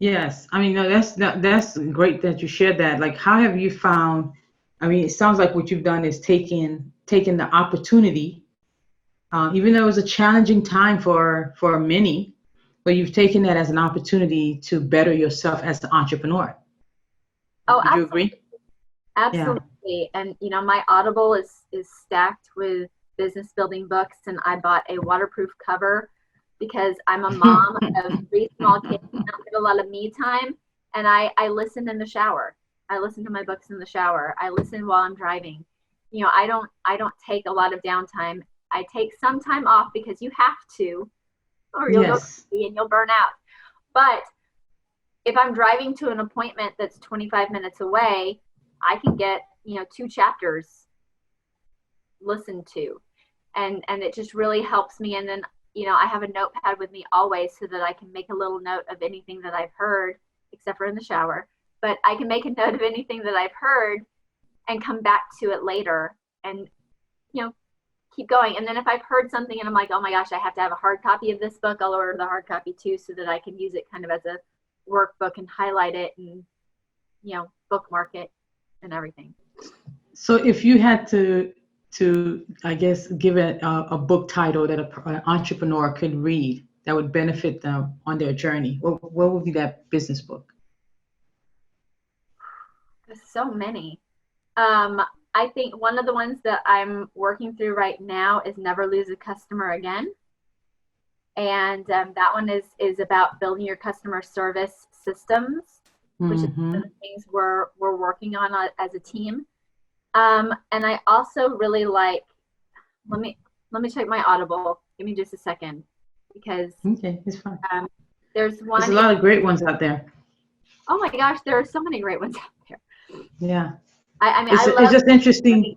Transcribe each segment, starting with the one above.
Yes, I mean, no, that's great that you shared that. Like, how have you found? I mean, it sounds like what you've done is taken the opportunity, even though it was a challenging time for many, but you've taken that as an opportunity to better yourself as an entrepreneur. Oh, Would you agree? Yeah. absolutely. And my Audible is stacked with business building books, and I bought a waterproof cover because I'm a mom of three small kids. I don't get a lot of me time, and I listen in the shower. I listen to my books in the shower. I listen while I'm driving. I don't take a lot of downtime. I take some time off because you have to, or you'll go Yes. crazy and you'll burn out. But if I'm driving to an appointment that's 25 minutes away, I can get, two chapters listened to. And it just really helps me. And then, I have a notepad with me always so that I can make a little note of anything that I've heard, except for in the shower. But I can make a note of anything that I've heard and come back to it later and, you know, keep going. And then if I've heard something and I'm like, oh my gosh, I have to have a hard copy of this book, I'll order the hard copy too so that I can use it kind of as a workbook and highlight it and, bookmark it and everything. So if you had to I guess give it a book title that an entrepreneur could read that would benefit them on their journey, what would be that business book? There's so many. Um, I think one of the ones that I'm working through right now is Never Lose a Customer Again. And that one is about building your customer service systems, which is one of Mm-hmm. the things we're working on as a team. And I also really like. Let me let me check my Audible. Give me just a second, because Okay, it's fine. um, there's There's a one. lot of great ones out there. Oh my gosh, there are so many great ones out there. Yeah. I mean, I It's love just interesting. reading.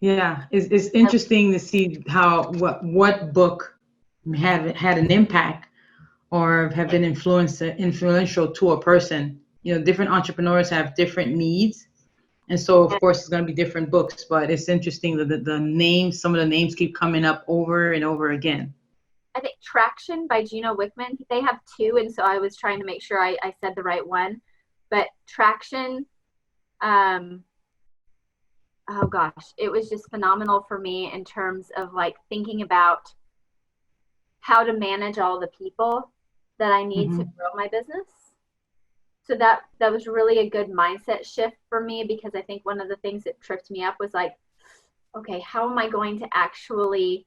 Yeah, it's interesting to see how what book have had an impact or have been influential to a person. Different entrepreneurs have different needs, and so of course it's going to be different books. But it's interesting that the names, some of the names keep coming up over and over again. I think Traction by Gino Wickman. They have two, and so I was trying to make sure I said the right one. But Traction, um, oh gosh, it was just phenomenal for me in terms of like thinking about how to manage all the people that I need to Hmm. grow my business. So that was really a good mindset shift for me, because I think one of the things that tripped me up was like, okay, how am I going to actually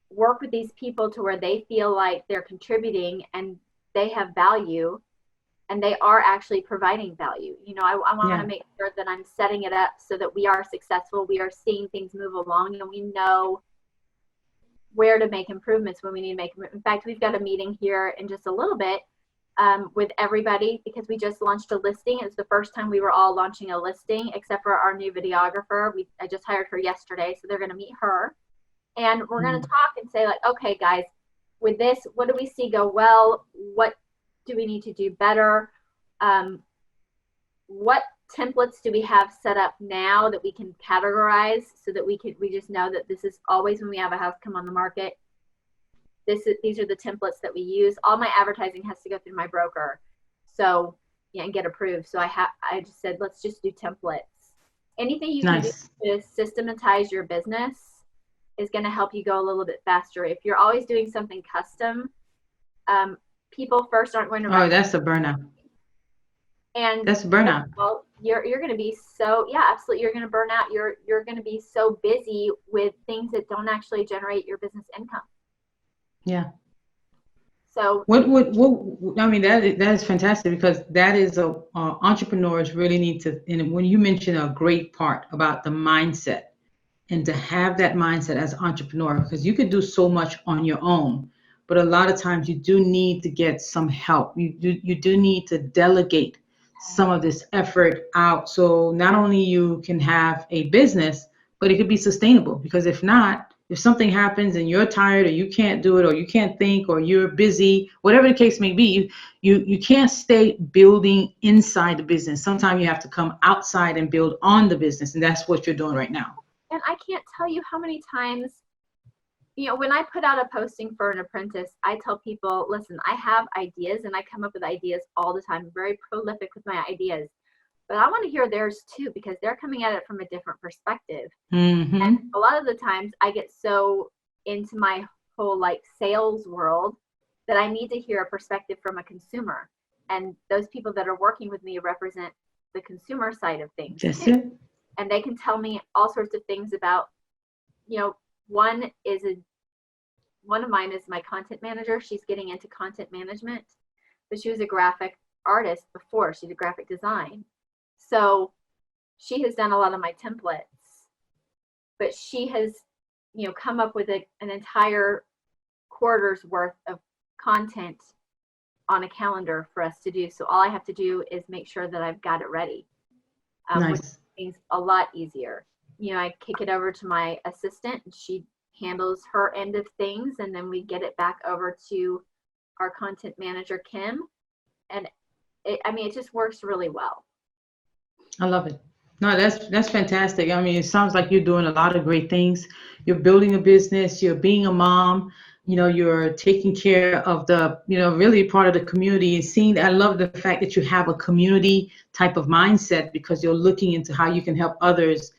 work with these people to where they feel like they're contributing and they have value and they are actually providing value. I want to Yeah, make sure that I'm setting it up so that we are successful, we are seeing things move along, and we know where to make improvements when we need to make. In fact, we've got a meeting here in just a little bit with everybody, because we just launched a listing. It's the first time we were all launching a listing, except for our new videographer. I just hired her yesterday, so they're going to meet her, and we're going to mm, talk and say like, okay guys, with this, what do we see go well, what do we need to do better, um, what templates do we have set up now that we can categorize so that we just know that this is always when we have a house come on the market, these are the templates that we use. All my advertising has to go through my broker, so yeah, and get approved. So I just said, let's just do templates. Anything you can do nice. to systematize your business is going to help you go a little bit faster. If you're always doing something custom, um, people first aren't going to Oh, recognize. that's a burnout. And That's a second burnout. of all, you're going to be so, yeah, absolutely, you're going to burn out. You're going to be so busy with things that don't actually generate your business income. Yeah. So What I mean, that is fantastic because that is entrepreneurs really need to, and when you mention a great part about the mindset and to have that mindset as an entrepreneur, because you could do so much on your own, but a lot of times you do need to get some help. You do need to delegate some of this effort out, so not only you can have a business, but it could be sustainable. Because if not, if something happens and you're tired or you can't do it or you can't think or you're busy, whatever the case may be, you can't stay building inside the business. Sometimes you have to come outside and build on the business, and that's what you're doing right now. and I can't tell you how many times when I put out a posting for an apprentice, I tell people, listen, I have ideas and I come up with ideas all the time. I'm very prolific with my ideas, but I want to hear theirs too, because they're coming at it from a different perspective. Mm-hmm. And a lot of the times I get so into my whole like sales world that I need to hear a perspective from a consumer. And those people that are working with me represent the consumer side of things That's too. it. And they can tell me all sorts of things about, one of mine is my content manager. She's getting into content management, but she was a graphic artist before. She did graphic design. So she has done a lot of my templates, but she has, come up with an entire quarter's worth of content on a calendar for us to do. So all I have to do is make sure that I've got it ready, which Nice. makes things a lot easier. I kick it over to my assistant, and she handles her end of things, and then we get it back over to our content manager, Kim. And it just works really well. I love it. No, that's fantastic. I mean, it sounds like you're doing a lot of great things. You're building a business, you're being a mom, you're taking care of the, really part of the community, and seeing, I love the fact that you have a community type of mindset, because you're looking into how you can help others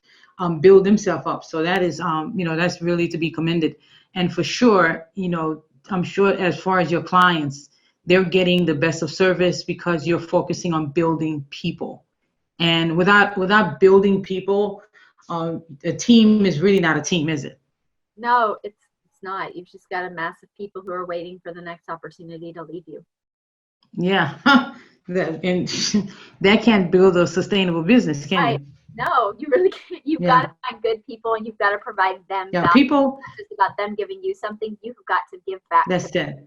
build themselves up. So that is, that's really to be commended. And for sure, I'm sure as far as your clients, they're getting the best of service because you're focusing on building people. And without building people, a team is really not a team, is it? No, it's not. You've just got a mass of people who are waiting for the next opportunity to leave you. Yeah. And that can't build a sustainable business, can you? No, you really can't. You've got to find good people, and you've got to provide them Yeah, value. people. It's not just about them giving you something. You've got to give back. That's it.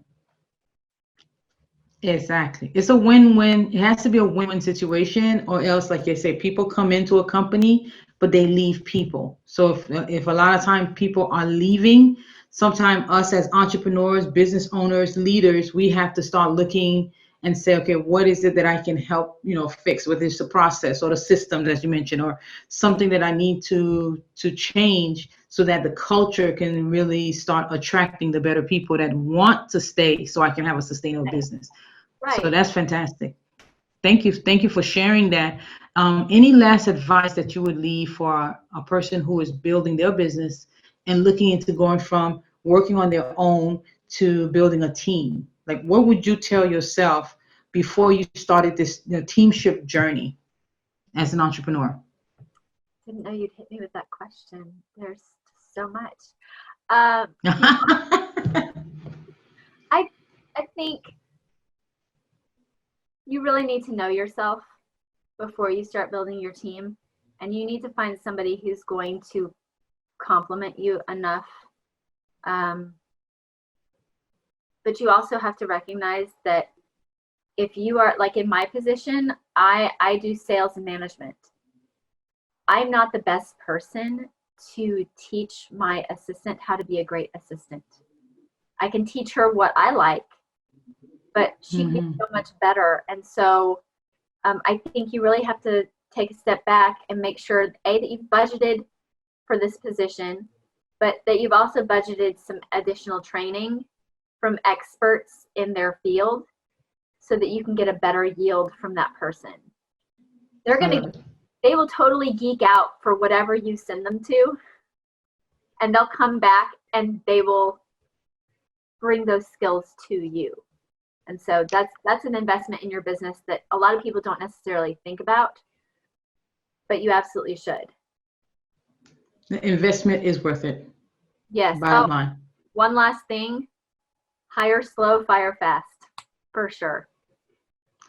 Exactly. It's a win-win. It has to be a win-win situation, or else, like you say, people come into a company, but they leave people. So if a lot of time people are leaving, sometimes us as entrepreneurs, business owners, leaders, we have to start looking and say, okay, what is it that I can help, fix, whether it's the process or the systems, as you mentioned, or something that I need to change, so that the culture can really start attracting the better people that want to stay, so I can have a sustainable business. Right. So that's fantastic. Thank you for sharing that. Any last advice that you would leave for a person who is building their business and looking into going from working on their own to building a team? Like, what would you tell yourself before you started this teamship journey as an entrepreneur? Didn't know you'd hit me with that question. There's so much. I think you really need to know yourself before you start building your team, and you need to find somebody who's going to compliment you enough. But you also have to recognize that if you are, like in my position, I do sales and management. I'm not the best person to teach my assistant how to be a great assistant. I can teach her what I like, but she'd be so much better. And so I think you really have to take a step back and make sure, that you've budgeted for this position, but that you've also budgeted some additional training from experts in their field, so that you can get a better yield from that person. They will totally geek out for whatever you send them to, and they'll come back and they will bring those skills to you. And so that's an investment in your business that a lot of people don't necessarily think about, but you absolutely should. The investment is worth it. Yes. Bottom line. One last thing: hire slow, fire fast, for sure.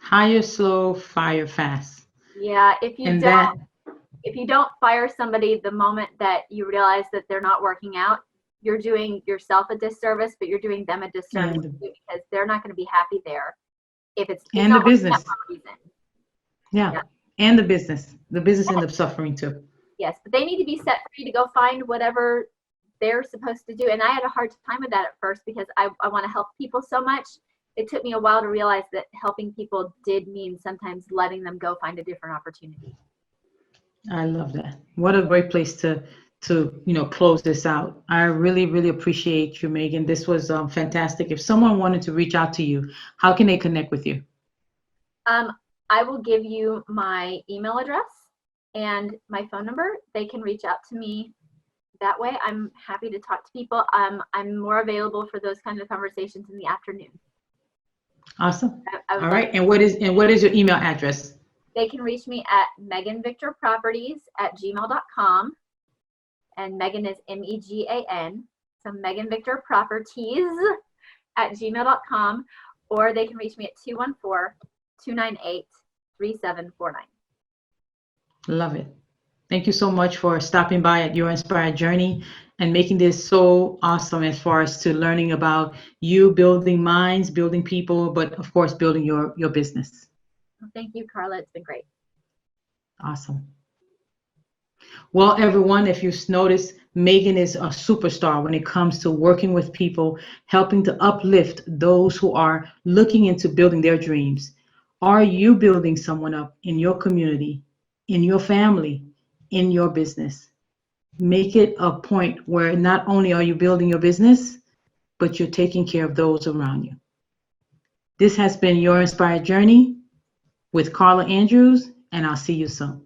Hire slow, fire fast. Yeah, if you don't fire somebody the moment that you realize that they're not working out, you're doing yourself a disservice, but you're doing them a disservice too, because they're not going to be happy there if it's and the not business. for a reason. Yeah, and the business ends up suffering too. Yes, but they need to be set free to go find whatever they're supposed to do. And I had a hard time with that at first, because I want to help people so much. It took me a while to realize that helping people did mean sometimes letting them go find a different opportunity. I love that. What a great place to to close this out. I really, really appreciate you, Megan. This was fantastic. If someone wanted to reach out to you, how can they connect with you? I will give you my email address and my phone number. They can reach out to me that way. I'm happy to talk to people. I'm more available for those kinds of conversations in the afternoon. Awesome. I All right. And what is your email address? They can reach me at meganvictorproperties@gmail.com. And Megan is MEGAN. So meganvictorproperties@gmail.com. Or they can reach me at 214-298-3749. Love it. Thank you so much for stopping by at Your Inspired Journey and making this so awesome as far as to learning about you building minds, building people, but of course, building your business. Well, thank you, Carla. It's been great. Awesome. Well, everyone, if you've noticed, Megan is a superstar when it comes to working with people, helping to uplift those who are looking into building their dreams. Are you building someone up in your community, in your family, in your business? Make it a point where not only are you building your business, but you're taking care of those around you. This has been Your Inspired Journey with Carla Andrews, and I'll see you soon.